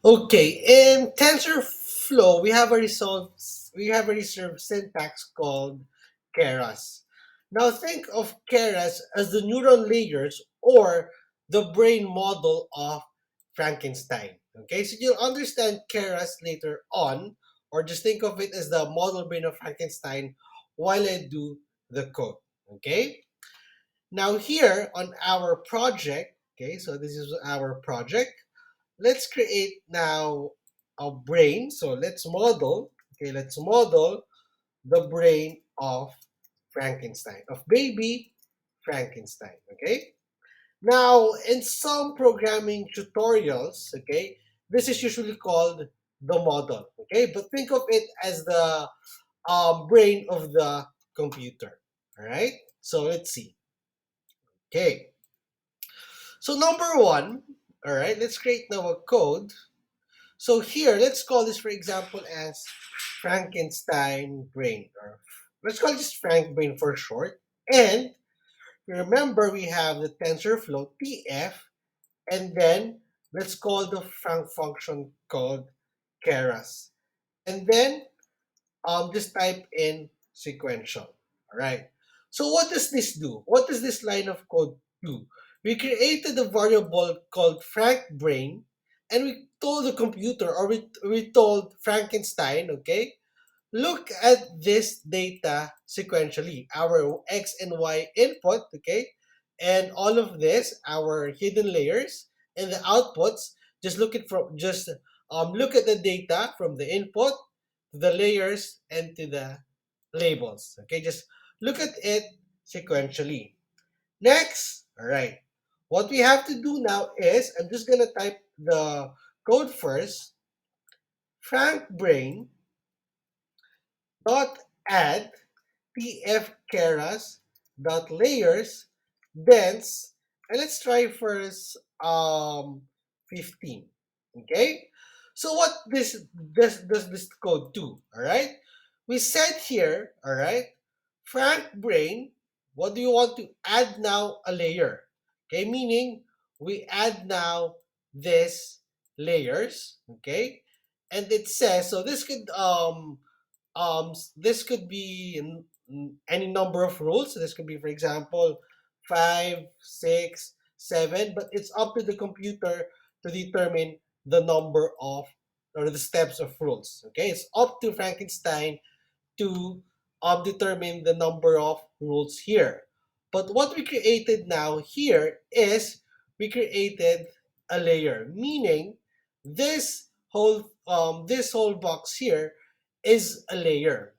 Okay, in TensorFlow, we have a reserved syntax called keras. Now think of keras as the neuron layers or the brain model of Frankenstein. Okay, so you'll understand keras later on, or just think of it as the model brain of Frankenstein while I do the code. Okay, now here on our project, okay, so this is our project. Let's create now a brain. So let's model the brain of Frankenstein, of baby Frankenstein. Okay. Now, in some programming tutorials, okay, this is usually called the model. Okay, but think of it as the brain of the computer. All right. So let's see. Okay. So number one. All right. Let's create now a code. So here, let's call this, for example, as Frankenstein brain, or let's call this Frank brain for short. And remember, we have the TensorFlow TF, and then let's call the Frank function called keras. And then just type in sequential. All right. So what does this do? What does this line of code do? We created a variable called FrankBrain, and we told the computer, or we told Frankenstein, okay, look at this data sequentially, our X and Y input, okay, and all of this, our hidden layers and the outputs. Just look at the data from the input to the layers and to the labels. Okay, just look at it sequentially. Next, all right. What we have to do now is I'm just gonna type the code first. Frank brain dot add pf keras dot layers dense, and let's try first 15. Okay, so what this does this code do? All right, we said here, all right, Frank brain, what do you want to add now? A layer. Okay, meaning we add now this layers. Okay, and it says, so this could be any number of rules. So this could be, for example, 5, 6, 7, but it's up to the computer to determine the number of, or the steps of rules. Okay, it's up to Frankenstein to determine the number of rules here. But what we created now here is we created a layer, meaning this whole box here is a layer.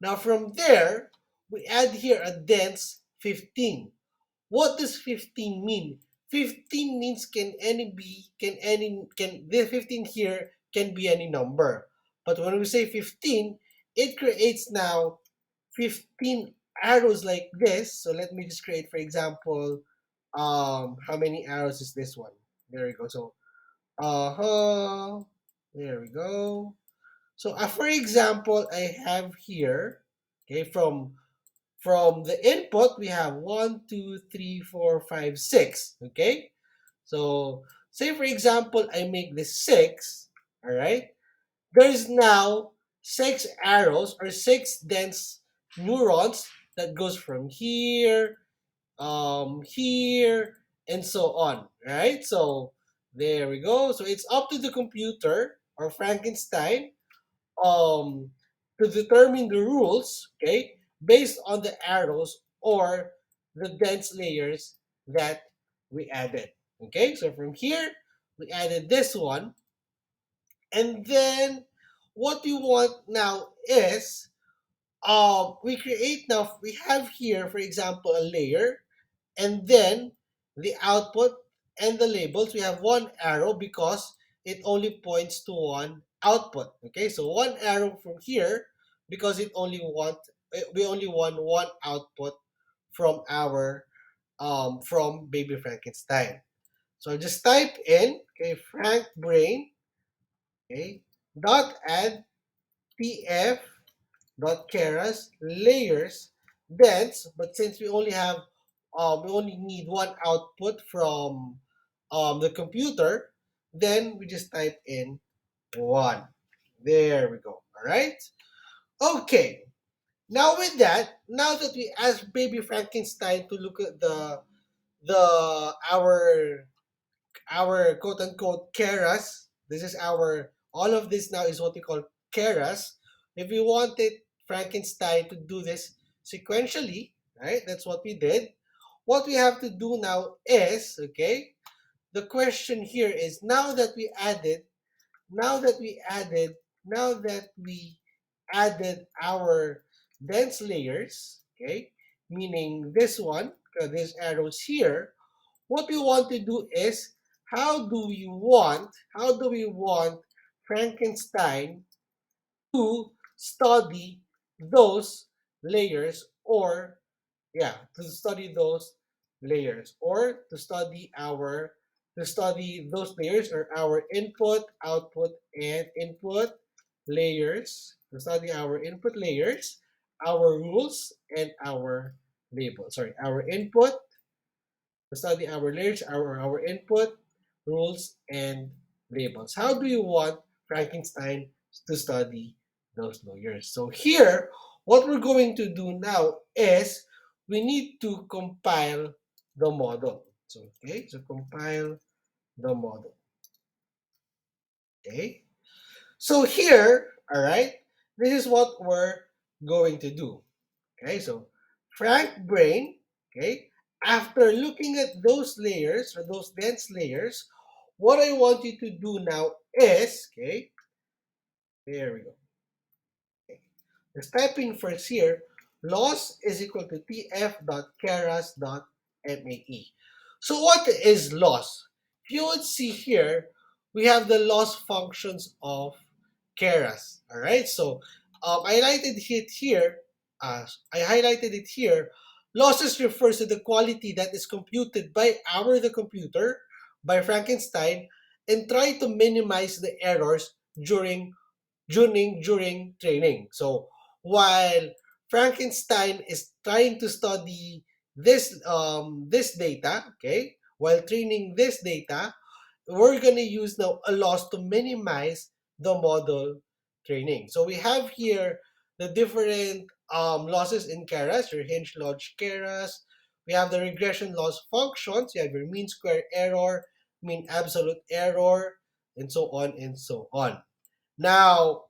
Now from there, we add here a dense 15. What does 15 mean? 15 means the 15 here can be any number. But when we say 15, it creates now 15 arrows like this. So let me just create, for example, how many arrows is this one? There we go. So there we go. So for example, I have here, okay, from the input, we have 1, 2, 3, 4, 5, 6. Okay, so say for example, I make this 6. All right, there's now 6 arrows or 6 dense neurons that goes from here, here, and so on. Right, so there we go. So it's up to the computer or Frankenstein um to determine the rules, okay, based on the arrows or the dense layers that we added. Okay, so from here we added this one, and then what we want now is we have here, for example, a layer, and then the output and the labels, we have one arrow because it only points to one output. Okay, so one arrow from here because we only want one output from our from baby Frankenstein. So I'll just type in, okay, Frank brain, okay, dot add pf dot keras layers dense, but since we only need one output from the computer, then we just type in 1. There we go. All right. Okay. Now with that, now that we asked Baby Frankenstein to look at the our quote unquote keras. This is our all of this now is what we call keras. If we wanted Frankenstein to do this sequentially, right? That's what we did. What we have to do now is, okay, the question here is now that we added, now that we added our dense layers, okay, meaning this one, these arrows here, what we want to do is how do we want Frankenstein to study those layers or yeah to study those layers or to study those layers or our input output and input layers to study our input layers, our rules and our labels, sorry, our input to study our layers, our input, rules, and labels. How do you want Frankenstein to study those layers? So here, what we're going to do now is we need to compile the model. So okay, so compile the model. Okay. So here, all right, this is what we're going to do. Okay, so Frank Brain, okay, after looking at those layers or those dense layers, what I want you to do now is, okay, there we go. Okay. Let's type in first here, loss is equal to tf.keras.mae. So what is loss? You would see here, we have the loss functions of Keras. All right, so I highlighted it here. Losses refers to the quality that is computed by the computer, by Frankenstein, and try to minimize the errors during training. So while Frankenstein is trying to study this data, okay, while training this data, we're gonna use now a loss to minimize the model training. So we have here the different losses in Keras, your hinge lodge Keras. We have the regression loss functions. You have your mean square error, mean absolute error, and so on and so on. Now,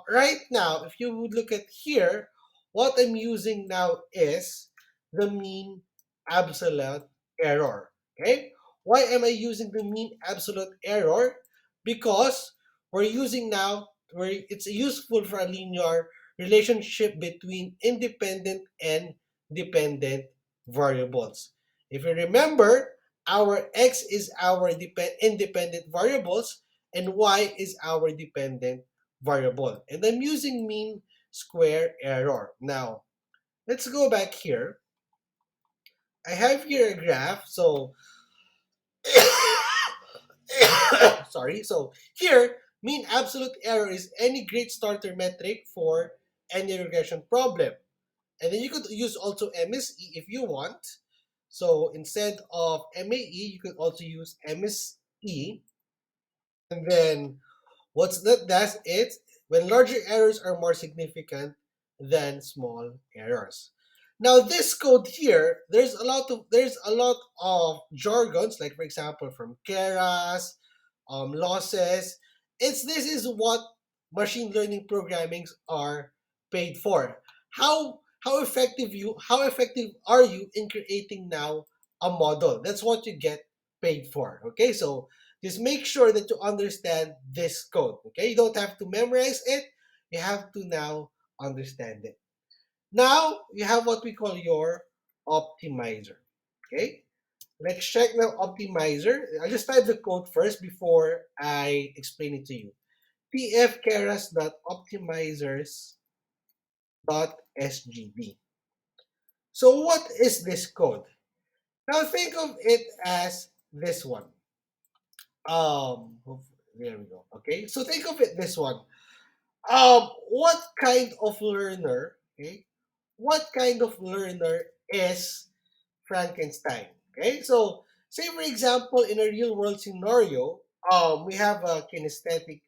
right now, if you would look at here, what I'm using now is the mean absolute error. Okay? Why am I using the mean absolute error? Because we're using now, where it's useful for a linear relationship between independent and dependent variables. If you remember, our x is our independent variables and y is our dependent variable. And I'm using mean square error. Now, let's go back here. I have here a graph. So, sorry. So here, mean absolute error is any great starter metric for any regression problem. And then you could use also MSE if you want. So instead of MAE, you could also use MSE. And then what's that? That's it. When larger errors are more significant than small errors. Now this code here, there's a lot of jargons, like for example from Keras, losses. This is what machine learning programmings are paid for. How effective are you in creating now a model? That's what you get paid for. Okay, so just make sure that you understand this code. Okay, you don't have to memorize it. You have to now understand it. Now you have what we call your optimizer. Okay, let's check now optimizer. I'll just type the code first before I explain it to you. tfkeras.optimizers.sgb. So what is this code? Now think of it as this one. Um, there we go. Okay, so think of it this one. What kind of learner? Okay, what kind of learner is Frankenstein? Okay, so say for example, in a real world scenario, we have a kinesthetic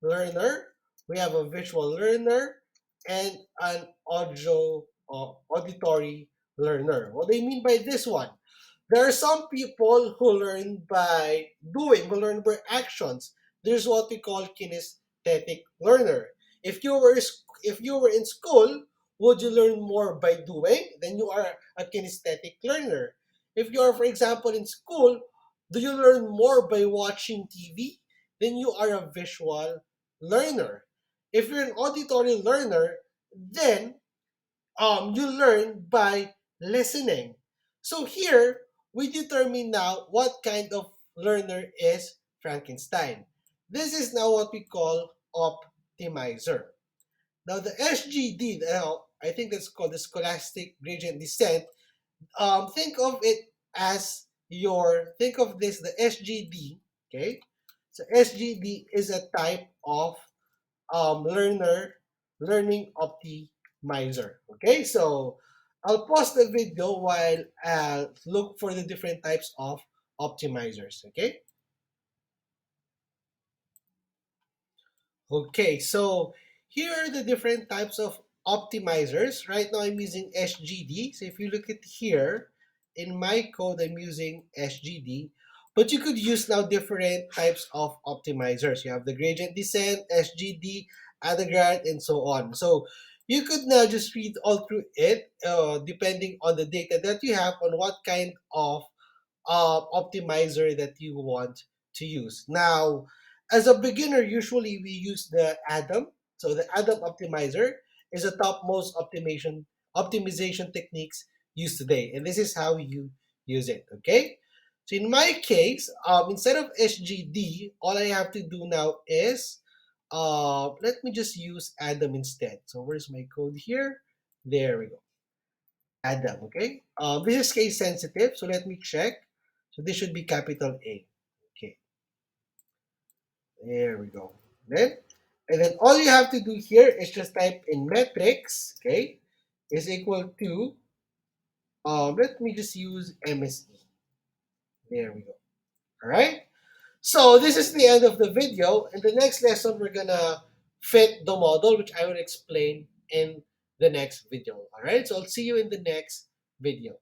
learner, we have a visual learner, and an auditory learner. What do you mean by this one? There are some people who learn by doing, who learn by actions. There's what we call kinesthetic learner. If you were in school, would you learn more by doing? Then you are a kinesthetic learner. If you are, for example, in school, do you learn more by watching TV? Then you are a visual learner. If you're an auditory learner, then you learn by listening. So here we determine now what kind of learner is Frankenstein. This is now what we call optimizer. Now the SGD, I think that's called the Scholastic Gradient Descent. Think of it as think of this, the SGD. Okay, so SGD is a type of learning optimizer. Okay, so I'll pause the video while I look for the different types of optimizers. Okay, so here are the different types of optimizers. Right now I'm using SGD. So if you look at here, in my code I'm using SGD. But you could use now different types of optimizers. You have the gradient descent, SGD, Adagrad, and so on. So you could now just read all through it, depending on the data that you have on what kind of optimizer that you want to use. Now, as a beginner, usually we use the Adam. So the Adam optimizer is the topmost optimization techniques used today, and this is how you use it. Okay. So in my case, instead of SGD, all I have to do now is let me just use Adam instead. So where's my code here? There we go. Adam, okay? This is case sensitive, so let me check. So this should be capital A. Okay, there we go. Then, and then all you have to do here is just type in metrics, okay, is equal to, let me just use MSE. There we go. All right? So this is the end of the video. In the next lesson, we're gonna fit the model, which I will explain in the next video. All right? So I'll see you in the next video.